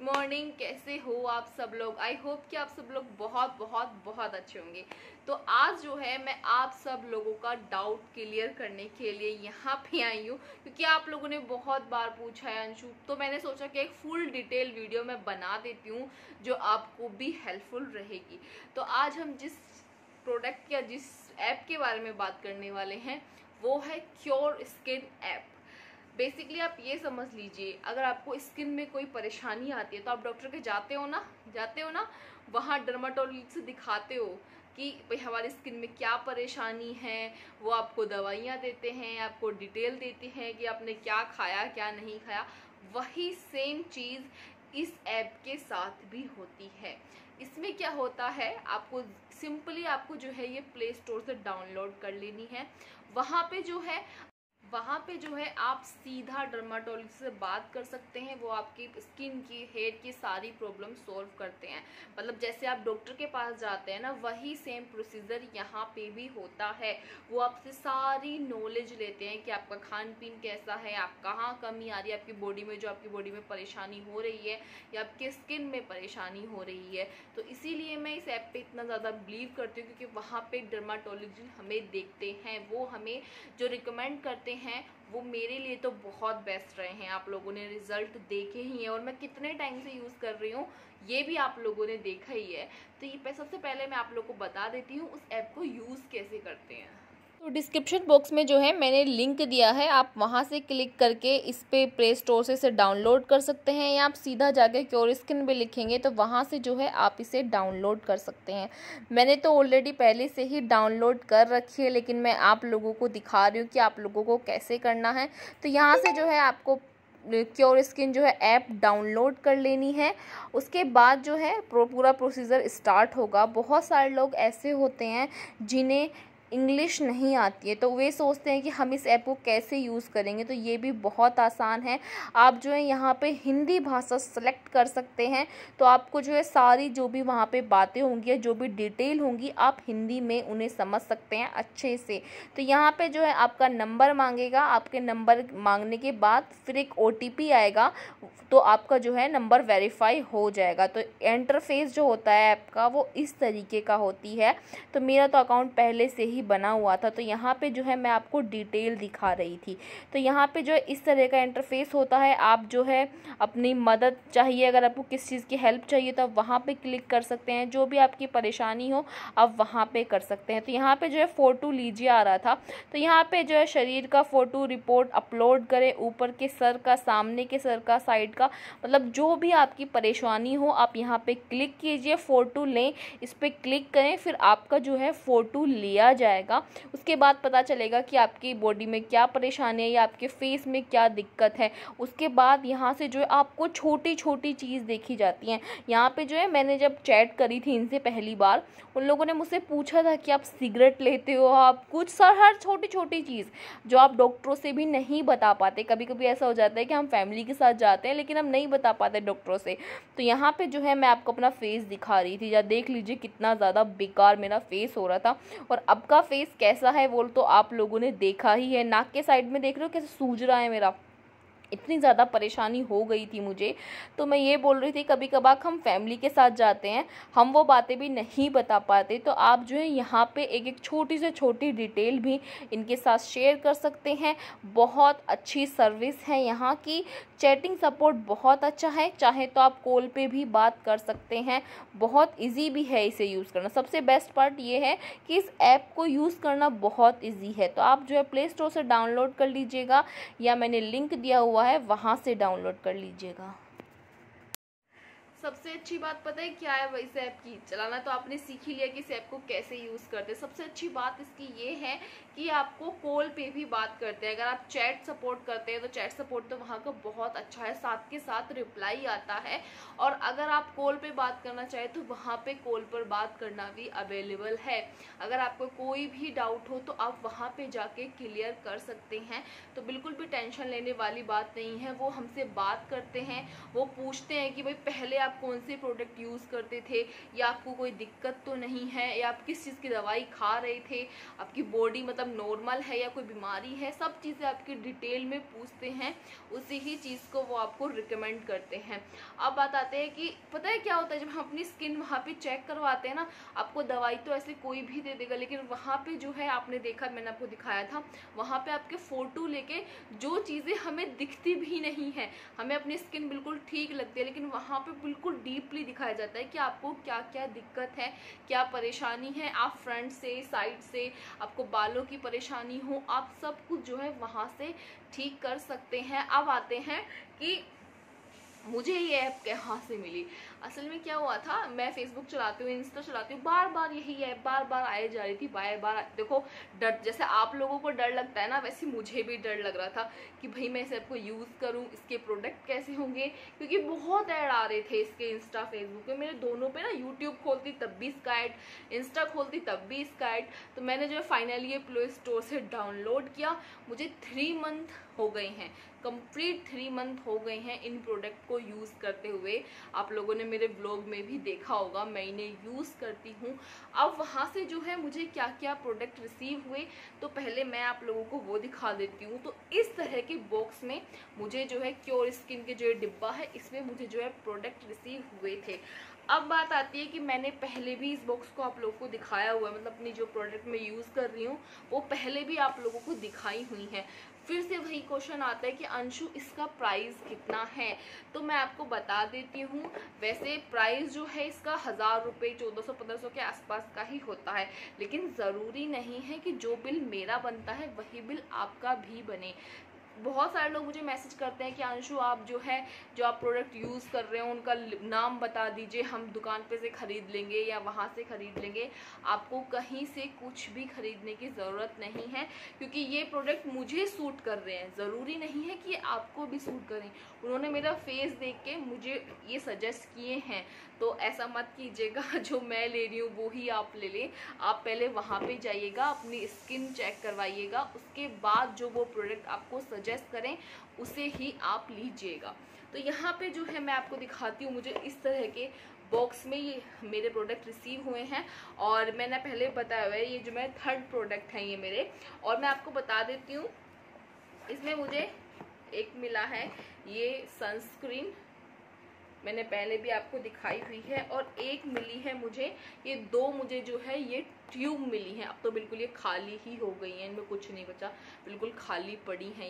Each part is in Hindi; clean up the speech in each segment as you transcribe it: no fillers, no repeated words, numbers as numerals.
मॉर्निंग। कैसे हो आप सब लोग? आई होप कि आप सब लोग बहुत बहुत बहुत अच्छे होंगे। तो आज जो है मैं आप सब लोगों का डाउट क्लियर करने के लिए यहाँ पे आई हूँ, क्योंकि आप लोगों ने बहुत बार पूछा है अंशु, तो मैंने सोचा कि एक फुल डिटेल वीडियो मैं बना देती हूँ जो आपको भी हेल्पफुल रहेगी। तो आज हम जिस प्रोडक्ट या जिस ऐप के बारे में बात करने वाले हैं वो है क्योर स्किन ऐप। बेसिकली आप ये समझ लीजिए, अगर आपको स्किन में कोई परेशानी आती है तो आप डॉक्टर के जाते हो ना, वहाँ डर्माटोलॉजिस्ट से दिखाते हो कि भाई हमारी स्किन में क्या परेशानी है। वो आपको दवाइयाँ देते हैं, आपको डिटेल देते हैं कि आपने क्या खाया क्या नहीं खाया। वही सेम चीज़ इस ऐप के साथ भी होती है। इसमें क्या होता है, आपको सिंपली आपको जो है ये प्ले स्टोर से डाउनलोड कर लेनी है। वहाँ पे जो है आप सीधा डर्माटोलॉजिस्ट से बात कर सकते हैं। वो आपकी स्किन की, हेयर की सारी प्रॉब्लम सॉल्व करते हैं। मतलब जैसे आप डॉक्टर के पास जाते हैं ना, वही सेम प्रोसीजर यहाँ पे भी होता है। वो आपसे सारी नॉलेज लेते हैं कि आपका खान पीन कैसा है, आप कहाँ कमी आ रही है आपकी बॉडी में, जो आपकी बॉडी में परेशानी हो रही है या आपकी स्किन में परेशानी हो रही है। तो इसीलिए मैं इस ऐप पे इतना ज़्यादा बिलीव करती हूँ, क्योंकि वहाँ पे डर्माटोलॉजिस्ट हमें देखते हैं, वो हमें जो रिकमेंड करते हैं वो मेरे लिए तो बहुत बेस्ट रहे हैं। आप लोगों ने रिजल्ट देखे ही हैं, और मैं कितने टाइम से यूज़ कर रही हूँ ये भी आप लोगों ने देखा ही है। तो ये सबसे पहले मैं आप लोगों को बता देती हूँ उस ऐप को यूज़ कैसे करते हैं। तो डिस्क्रिप्शन बॉक्स में जो है मैंने लिंक दिया है, आप वहां से क्लिक करके इस पे प्ले स्टोर से इसे डाउनलोड कर सकते हैं, या आप सीधा जाके क्योर स्किन पे लिखेंगे तो वहां से जो है आप इसे डाउनलोड कर सकते हैं। मैंने तो ऑलरेडी पहले से ही डाउनलोड कर रखी है, लेकिन मैं आप लोगों को दिखा रही हूँ कि आप लोगों को कैसे करना है। तो यहाँ से जो है आपको क्योर स्किन जो है ऐप डाउनलोड कर लेनी है। उसके बाद जो है पूरा प्रोसीजर स्टार्ट होगा। बहुत सारे लोग ऐसे होते हैं जिन्हें इंग्लिश नहीं आती है, तो वे सोचते हैं कि हम इस ऐप को कैसे यूज़ करेंगे। तो ये भी बहुत आसान है। आप जो है यहाँ पे हिंदी भाषा सेलेक्ट कर सकते हैं, तो आपको जो है सारी जो भी वहाँ पे बातें होंगी, जो भी डिटेल होंगी, आप हिंदी में उन्हें समझ सकते हैं अच्छे से। तो यहाँ पे जो है आपका नंबर मांगेगा, आपके नंबर मांगने के बाद फिर एक OTP आएगा, तो आपका जो है नंबर वेरीफाई हो जाएगा। तो इंटरफेस जो होता है ऐप का वो इस तरीके का होती है। तो मेरा तो अकाउंट पहले से ही बना हुआ था, तो यहाँ पे जो है मैं आपको डिटेल दिखा रही थी। तो यहाँ पे जो है इस तरह का इंटरफेस होता है। आप जो है अपनी मदद चाहिए, अगर आपको किस चीज़ की हेल्प चाहिए तो आप वहाँ पे क्लिक कर सकते हैं। जो भी आपकी परेशानी हो आप वहाँ पे कर सकते हैं। तो यहाँ पे जो है फ़ोटो लीजिए आ रहा था, तो यहाँ पे जो है शरीर का फ़ोटो रिपोर्ट अपलोड करें, ऊपर के सर का, सामने के सर का, साइड का, मतलब जो भी आपकी परेशानी हो आप यहाँ पे क्लिक कीजिए, फ़ोटो लें, इस पर क्लिक करें, फिर आपका जो है फ़ोटो लिया जाएगा। उसके बाद पता चलेगा कि आपकी बॉडी में क्या परेशानी है या आपके फेस में क्या दिक्कत है। उसके बाद यहाँ से जो है आपको छोटी छोटी चीज़ देखी जाती हैं। यहाँ पे जो है मैंने जब चैट करी थी इनसे पहली बार, उन लोगों ने मुझसे पूछा था कि आप सिगरेट लेते हो, आप कुछ हर छोटी छोटी चीज़ जो आप डॉक्टरों से भी नहीं बता पाते। कभी कभी ऐसा हो जाता है कि हम फैमिली के साथ जाते हैं लेकिन हम नहीं बता पाते डॉक्टरों से। तो यहाँ पे जो है मैं आपको अपना फेस दिखा रही थी, या देख लीजिए कितना ज़्यादा बेकार मेरा फेस हो रहा था। और अब का फेस कैसा है वो तो आप लोगों ने देखा ही है। नाक के साइड में देख रहे हो कैसे सूज रहा है मेरा, इतनी ज़्यादा परेशानी हो गई थी मुझे। तो मैं ये बोल रही थी, कभी कभार हम फैमिली के साथ जाते हैं, हम वो बातें भी नहीं बता पाते, तो आप जो है यहाँ पे एक एक छोटी से छोटी डिटेल भी इनके साथ शेयर कर सकते हैं। बहुत अच्छी सर्विस है यहाँ की। चैटिंग सपोर्ट बहुत अच्छा है, चाहे तो आप कॉल पे भी बात कर सकते हैं। बहुत इजी भी है इसे यूज़ करना। सबसे बेस्ट पार्ट ये है कि इस ऐप को यूज़ करना बहुत इजी है। तो आप जो है प्ले स्टोर से डाउनलोड कर लीजिएगा, या मैंने लिंक दिया हुआ है वहां से डाउनलोड कर लीजिएगा। सबसे अच्छी बात पता है क्या है इस ऐप की? चलाना तो आपने सीख ही लिया कि इस ऐप को कैसे यूज़ करते हैं। सबसे अच्छी बात इसकी ये है कि आपको कॉल पे भी बात करते हैं। अगर आप चैट सपोर्ट करते हैं तो चैट सपोर्ट तो वहाँ का बहुत अच्छा है, साथ के साथ रिप्लाई आता है। और अगर आप कॉल पे बात करना चाहें तो वहाँ पे कॉल पर बात करना भी अवेलेबल है। अगर आपको कोई भी डाउट हो तो आप वहाँ पे जाके क्लियर कर सकते हैं। तो बिल्कुल भी टेंशन लेने वाली बात नहीं है। वो हमसे बात करते हैं, वो पूछते हैं कि भाई पहले आप कौन से प्रोडक्ट यूज़ करते थे, या आपको कोई दिक्कत तो नहीं है, या आप किस चीज़ की दवाई खा रहे थे, आपकी बॉडी मतलब नॉर्मल है या कोई बीमारी है, सब चीज़ें आपकी डिटेल में पूछते हैं। उसी ही चीज़ को वो आपको रिकमेंड करते हैं। अब बात आते हैं कि पता है क्या होता है, जब हम अपनी स्किन वहाँ पे चेक करवाते हैं ना, आपको दवाई तो ऐसे कोई भी दे देगा, लेकिन वहाँ पे जो है आपने देखा, मैंने आपको दिखाया था, वहाँ पे आपके फ़ोटो लेके जो चीज़ें हमें दिखती भी नहीं है, हमें अपनी स्किन बिल्कुल ठीक लगती है, लेकिन वहाँ पे बिल्कुल डीपली दिखाया जाता है कि आपको क्या क्या दिक्कत है, क्या परेशानी है, आप फ्रंट से, साइड से, आपको बालों की परेशानी हो, आप सब कुछ जो है वहाँ से ठीक कर सकते हैं। अब आते हैं कि मुझे ये ऐप कहाँ से मिली। असल में क्या हुआ था, मैं फेसबुक चलाती हूँ, इंस्टा चलाती हूँ, बार बार यही ऐप बार बार आए जा रही थी, बार बार। देखो डर, जैसे आप लोगों को डर लगता है ना, वैसे मुझे भी डर लग रहा था कि भाई मैं इस ऐप को यूज़ करूँ, इसके प्रोडक्ट कैसे होंगे, क्योंकि बहुत ऐड आ रहे थे इसके इंस्टा फेसबुक पे, मेरे दोनों पे ना। यूट्यूब खोलती तब भी इसका ऐड, इंस्टा खोलती तब भी इसका ऐड। तो मैंने जो है फाइनली ये प्ले स्टोर से डाउनलोड किया। मुझे 3 मंथ हो गए हैं, कंप्लीट 3 मंथ हो गए हैं इन प्रोडक्ट को यूज़ करते हुए। आप लोगों ने मेरे ब्लॉग में भी देखा होगा, मैं इन्हें यूज़ करती हूँ। अब वहाँ से जो है मुझे क्या क्या प्रोडक्ट रिसीव हुए, तो पहले मैं आप लोगों को वो दिखा देती हूँ। तो इस तरह के बॉक्स में मुझे जो है क्योर स्किन के जो ये डिब्बा है, इसमें मुझे जो है प्रोडक्ट रिसीव हुए थे। अब बात आती है कि मैंने पहले भी इस बॉक्स को आप लोगों को दिखाया हुआ है, मतलब अपनी जो प्रोडक्ट मैं यूज़ कर रही हूँ वो पहले भी आप लोगों को दिखाई हुई है। फिर से वही क्वेश्चन आता है कि अंशु इसका प्राइस कितना है, तो मैं आपको बता देती हूँ। वैसे प्राइस जो है इसका 1000 रुपये, 1400-1500 के आसपास का ही होता है, लेकिन ज़रूरी नहीं है कि जो बिल मेरा बनता है वही बिल आपका भी बने। बहुत सारे लोग मुझे मैसेज करते हैं कि अंशु आप जो है, जो आप प्रोडक्ट यूज़ कर रहे हो उनका नाम बता दीजिए, हम दुकान पे से ख़रीद लेंगे या वहाँ से ख़रीद लेंगे। आपको कहीं से कुछ भी ख़रीदने की ज़रूरत नहीं है, क्योंकि ये प्रोडक्ट मुझे सूट कर रहे हैं, ज़रूरी नहीं है कि आपको भी सूट करें। उन्होंने मेरा फेस देख के मुझे ये सजेस्ट किए हैं, तो ऐसा मत कीजिएगा जो मैं ले रही हूँ वो ही आप ले लें। आप पहले वहाँ पे जाइएगा, अपनी स्किन चेक करवाइएगा, उसके बाद जो वो प्रोडक्ट आपको सजेस्ट करें उसे ही आप लीजिएगा। तो यहाँ पे जो है मैं आपको दिखाती हूँ, मुझे इस तरह के बॉक्स में ये मेरे प्रोडक्ट रिसीव हुए हैं। और मैंने पहले बताया हुआ है, ये जो मेरे 3rd प्रोडक्ट हैं ये मेरे। और मैं आपको बता देती हूँ, इसमें मुझे एक मिला है ये सनस्क्रीन, मैंने पहले भी आपको दिखाई हुई है, और एक मिली है मुझे ये 2 मुझे जो है ये ट्यूब मिली हैं। अब तो बिल्कुल ये खाली ही हो गई हैं, इनमें कुछ नहीं बचा, बिल्कुल खाली पड़ी हैं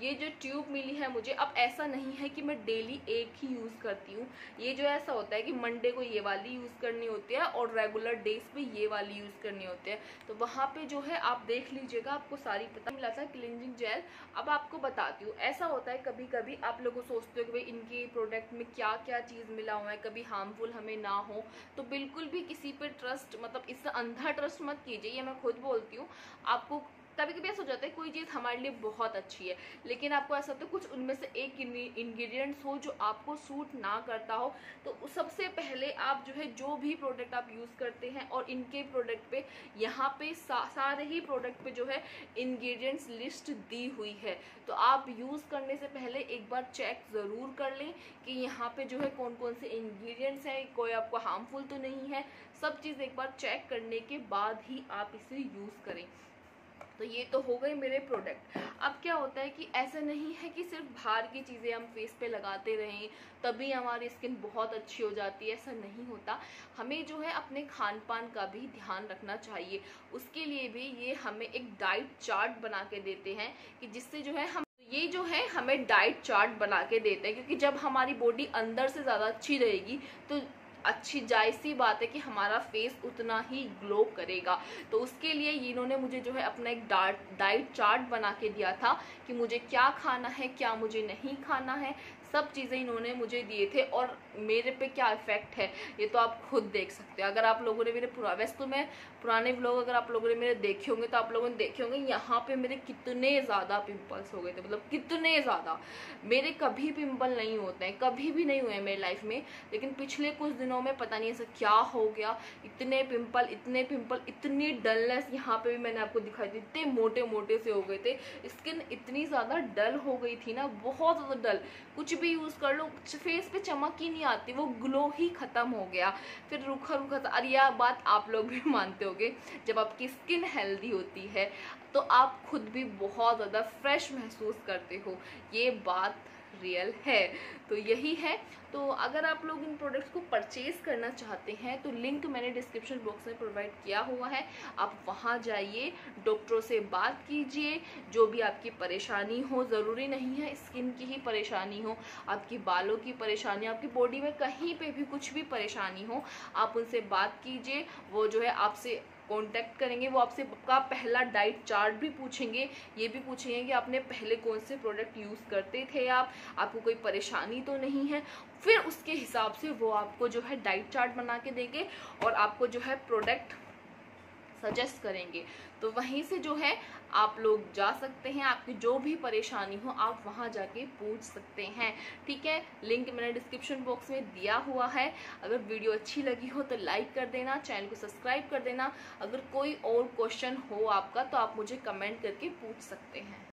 ये जो ट्यूब मिली है मुझे। अब ऐसा नहीं है कि मैं डेली एक ही यूज़ करती हूँ, ये जो ऐसा होता है कि मंडे को ये वाली यूज़ करनी होती है और रेगुलर डेज पे ये वाली यूज़ करनी होती है। तो वहाँ पे जो है आप देख लीजिएगा, आपको सारी पता मिला था। क्लींजिंग जेल, अब आपको बताती हूँ, ऐसा होता है कभी कभी आप लोग सोचते हो कि भाई इनके प्रोडक्ट में क्या क्या चीज़ मिला हुआ है, कभी हार्मफुल हमें ना हो। तो बिल्कुल भी किसी पे ट्रस्ट, मतलब इससे अंधा ट्रस्ट मत कीजिए, ये मैं खुद बोलती हूँ। आपको कभी कभी ऐसा हो जाता है कोई चीज़ हमारे लिए बहुत अच्छी है, लेकिन आपको ऐसा होता है कुछ उनमें से एक इंग्रेडिएंट्स हो जो आपको सूट ना करता हो। तो सबसे पहले आप जो है जो भी प्रोडक्ट आप यूज़ करते हैं, और इनके प्रोडक्ट पे यहाँ पे सारे ही प्रोडक्ट पे जो है इंग्रेडिएंट्स लिस्ट दी हुई है। तो आप यूज़ करने से पहले एक बार चेक ज़रूर कर लें कि यहाँ पे जो है कौन कौन से इंग्रेडिएंट्स हैं, कोई आपको हार्मफुल तो नहीं है। सब चीज़ एक बार चेक करने के बाद ही आप इसे यूज़ करें। तो ये तो हो गए मेरे प्रोडक्ट। अब क्या होता है कि ऐसा नहीं है कि सिर्फ बाहर की चीज़ें हम फेस पे लगाते रहें तभी हमारी स्किन बहुत अच्छी हो जाती है, ऐसा नहीं होता। हमें जो है अपने खान पान का भी ध्यान रखना चाहिए। उसके लिए भी ये हमें एक डाइट चार्ट बना के देते हैं, कि जिससे जो है ये जो है हमें डाइट चार्ट बना के देते हैं, क्योंकि जब हमारी बॉडी अंदर से ज़्यादा अच्छी रहेगी तो अच्छी जायज़ सी बात है कि हमारा फेस उतना ही ग्लो करेगा। तो उसके लिए इन्होंने मुझे जो है अपना एक डाइट चार्ट बना के दिया था कि मुझे क्या खाना है, क्या मुझे नहीं खाना है, सब चीज़ें इन्होंने मुझे दिए थे। और मेरे पे क्या इफ़ेक्ट है ये तो आप खुद देख सकते हैं। अगर आप लोगों ने मेरे वैसे तो मैं पुराने व्लॉग अगर आप लोगों ने मेरे देखे होंगे तो आप लोगों ने देखे होंगे यहाँ पे मेरे कितने ज़्यादा पिंपल्स हो गए थे, मतलब कितने ज़्यादा। मेरे कभी पिंपल नहीं होते हैं, कभी भी नहीं हुए मेरी लाइफ में, लेकिन पिछले कुछ दिनों में पता नहीं ऐसा क्या हो गया, इतने पिंपल, इतनी डलनेस। यहाँ पे भी मैंने आपको दिखाई थी, इतने मोटे मोटे से हो गए थे, स्किन इतनी ज़्यादा डल हो गई थी ना, बहुत ज़्यादा डल, कुछ भी यूज़ कर लो, फेस पे चमक ही नहीं आती, वो ग्लो ही ख़त्म हो गया, फिर रूखा रूखा सा। और यह बात आप लोग भी मानते होंगे, जब आपकी स्किन हेल्दी होती है तो आप खुद भी बहुत ज़्यादा फ्रेश महसूस करते हो, ये बात रियल है। तो यही है। तो अगर आप लोग इन प्रोडक्ट्स को परचेज़ करना चाहते हैं तो लिंक मैंने डिस्क्रिप्शन बॉक्स में प्रोवाइड किया हुआ है, आप वहां जाइए, डॉक्टरों से बात कीजिए, जो भी आपकी परेशानी हो, ज़रूरी नहीं है स्किन की ही परेशानी हो, आपकी बालों की परेशानी, आपकी बॉडी में कहीं पे भी कुछ भी परेशानी हो, आप उनसे बात कीजिए। वो जो है आपसे कांटेक्ट करेंगे, वो आपसे का पहला डाइट चार्ट भी पूछेंगे, ये भी पूछेंगे कि आपने पहले कौन से प्रोडक्ट यूज़ करते थे, आपको कोई परेशानी तो नहीं है। फिर उसके हिसाब से वो आपको जो है डाइट चार्ट बना के देंगे और आपको जो है प्रोडक्ट सजेस्ट करेंगे। तो वहीं से जो है आप लोग जा सकते हैं, आपकी जो भी परेशानी हो आप वहां जाके पूछ सकते हैं, ठीक है। लिंक मैंने डिस्क्रिप्शन बॉक्स में दिया हुआ है। अगर वीडियो अच्छी लगी हो तो लाइक कर देना, चैनल को सब्सक्राइब कर देना। अगर कोई और क्वेश्चन हो आपका तो आप मुझे कमेंट करके पूछ सकते हैं।